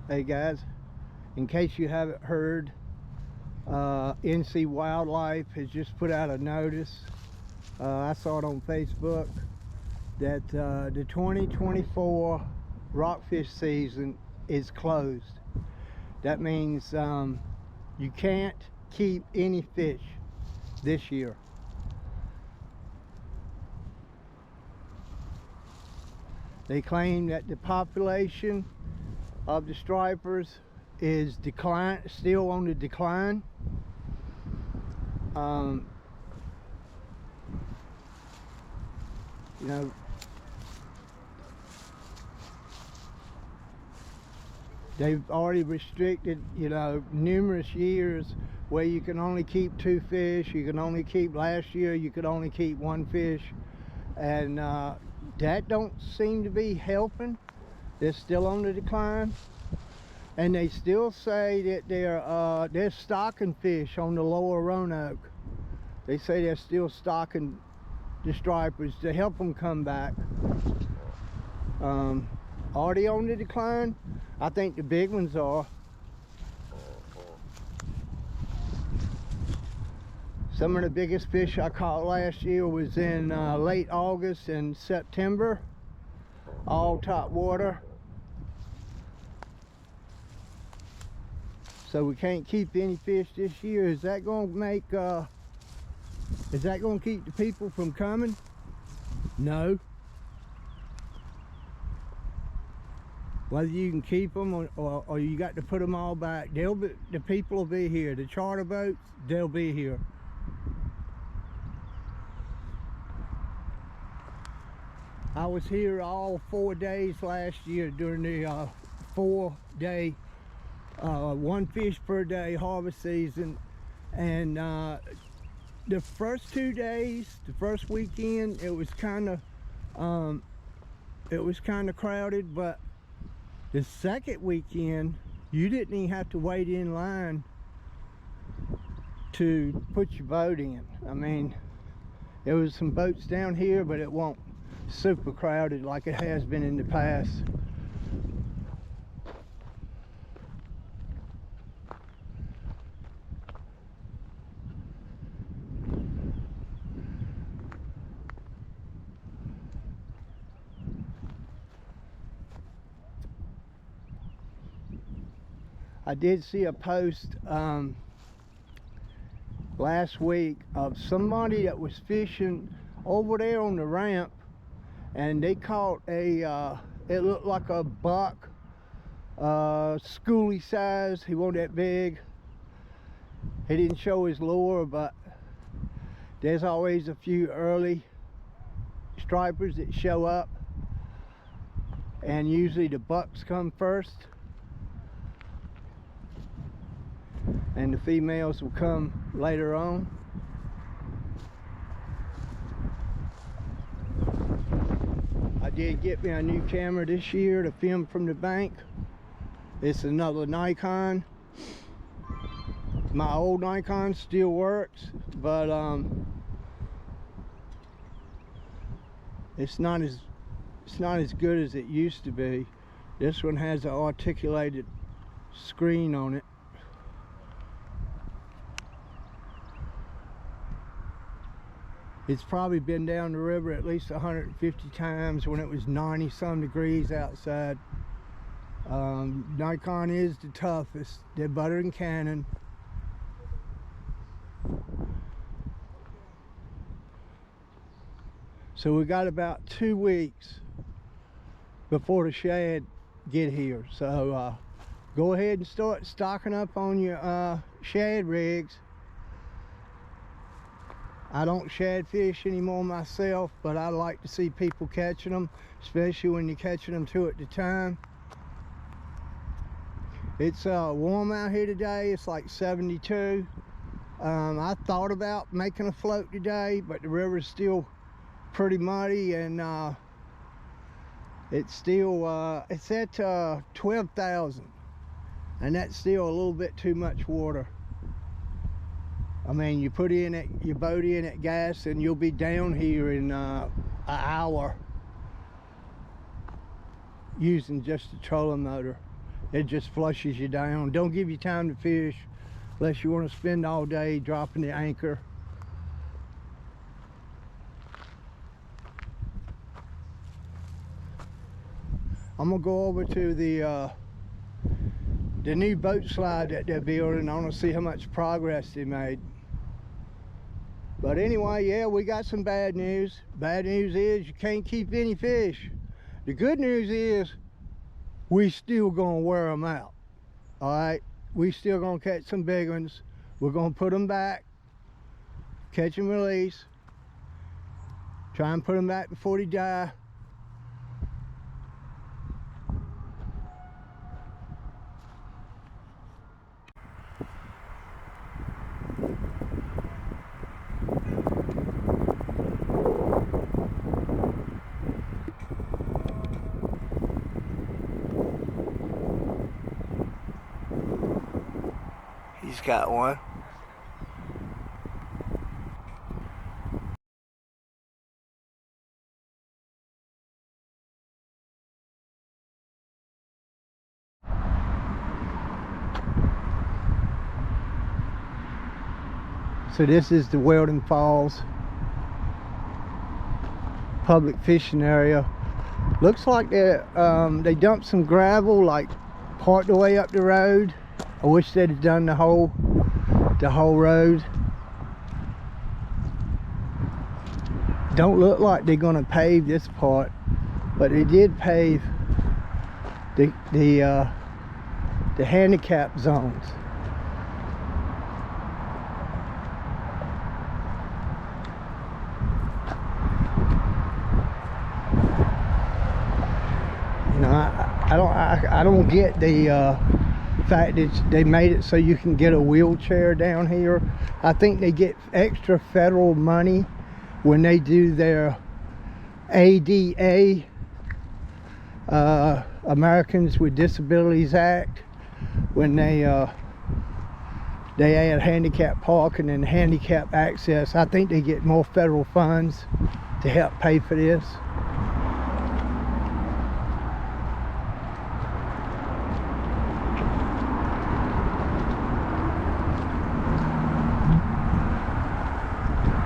Hey guys, in case you haven't heard, NC Wildlife has just put out a notice. I saw it on Facebook that the 2024 rockfish season is closed. That means you can't keep any fish this year. They claim that the population of the stripers is still on the decline. You know, they've already restricted, you know, numerous years where you can only keep 2 fish. You can only keep, last year you could only keep 1 fish, and that don't seem to be helping. They're still on the decline, and they still say that they're stocking fish on the lower Roanoke. They say they're still stocking the stripers to help them come back. Are they on the decline? I think the big ones are. Some of the biggest fish I caught last year was in late August and September, all top water. So we can't keep any fish this year. Is that going to make is that going to keep the people from coming? No. Whether you can keep them or you got to put them all back, the people will be here. The charter boats, they'll be here. I was here all 4 days last year during the 4-day 1 fish per day harvest season, and the first 2 days, the first weekend, it was kind of crowded, but the second weekend you didn't even have to wait in line to put your boat in. I mean, there was some boats down here, but it won't super crowded like it has been in the past. I did see a post last week of somebody that was fishing over there on the ramp, and they caught a it looked like a buck, schoolie size. He wasn't that big. He didn't show his lure, but there's always a few early stripers that show up, and usually the bucks come first and the females will come later on. I did get me a new camera this year to film from the bank. It's another Nikon. My old Nikon still works, but it's not as good as it used to be. This one has an articulated screen on it. It's probably been down the river at least 150 times when it was 90 some degrees outside. Nikon is the toughest. They're better than Canon. So we got about 2 weeks before the shad get here. So go ahead and start stocking up on your shad rigs. I don't shad fish anymore myself, but I like to see people catching them, especially when you're catching them 2 at a time. It's warm out here today. It's like 72. I thought about making a float today, but the river's still pretty muddy, and it's still it's at 12,000, and that's still a little bit too much water. I mean, you put your boat in at gas and you'll be down here in an hour using just the trolling motor. it just flushes you down. Don't give you time to fish unless you want to spend all day dropping the anchor. I'm gonna go over to the new boat slide that they're building. I want to see how much progress they made. But anyway, yeah, we got some bad news. Bad news is you can't keep any fish. The good news is we still gonna wear them out. All right, we still gonna catch some big ones. We're gonna put them back, catch and release, try and put them back before they die. He's got one. So this is the Weldon Falls public fishing area. Looks like they dumped some gravel like part the way up the road. I wish they'd have done the whole road. Don't look like they're gonna pave this part, but they did pave the handicap zones. You know, I don't get the fact that they made it so you can get a wheelchair down here. I think they get extra federal money when they do their ADA, Americans with Disabilities Act, when they add handicap parking and handicap access. I think they get more federal funds to help pay for this.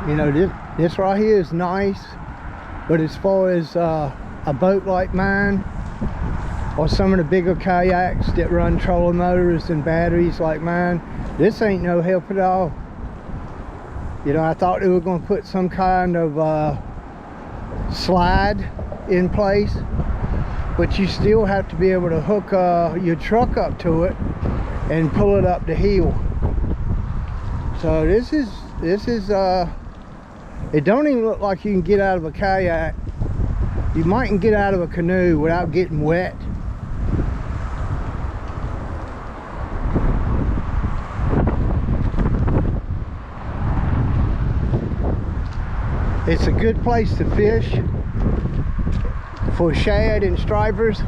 You know, this right here is nice, but as far as a boat like mine, or some of the bigger kayaks that run trolling motors and batteries like mine, this ain't no help at all. You know, I thought they were going to put some kind of slide in place, but you still have to be able to hook your truck up to it and pull it up the hill. So this is it don't even look like you can get out of a kayak. You mightn't get out of a canoe without getting wet. It's a good place to fish for shad and stripers.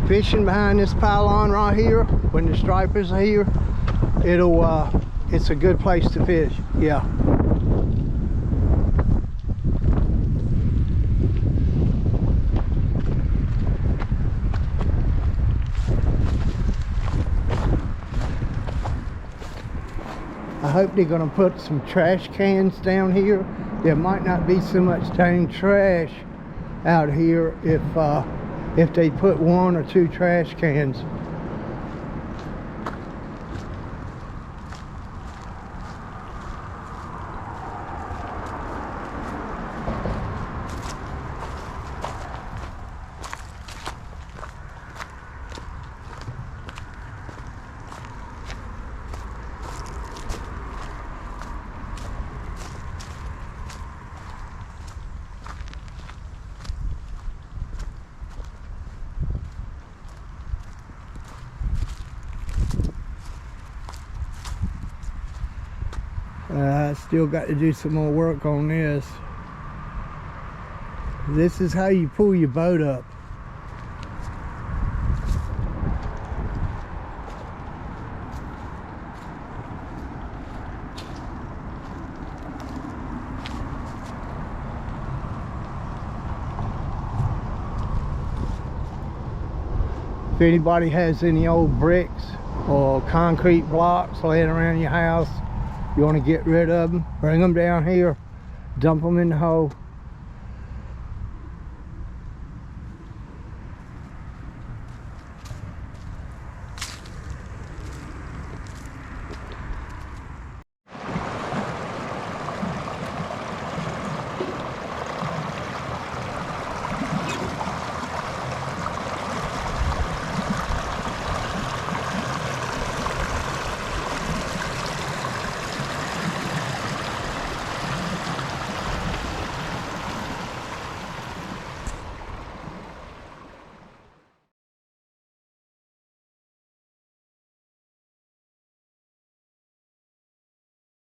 Fishing behind this pylon right here, when the stripers are here, it's a good place to fish. Yeah. I hope they're going to put some trash cans down here. There might not be so much dang trash out here if they put 1 or 2 trash cans. I still got to do some more work on this. This is how you pull your boat up. If anybody has any old bricks or concrete blocks laying around your house, you want to get rid of them, bring them down here, dump them in the hole.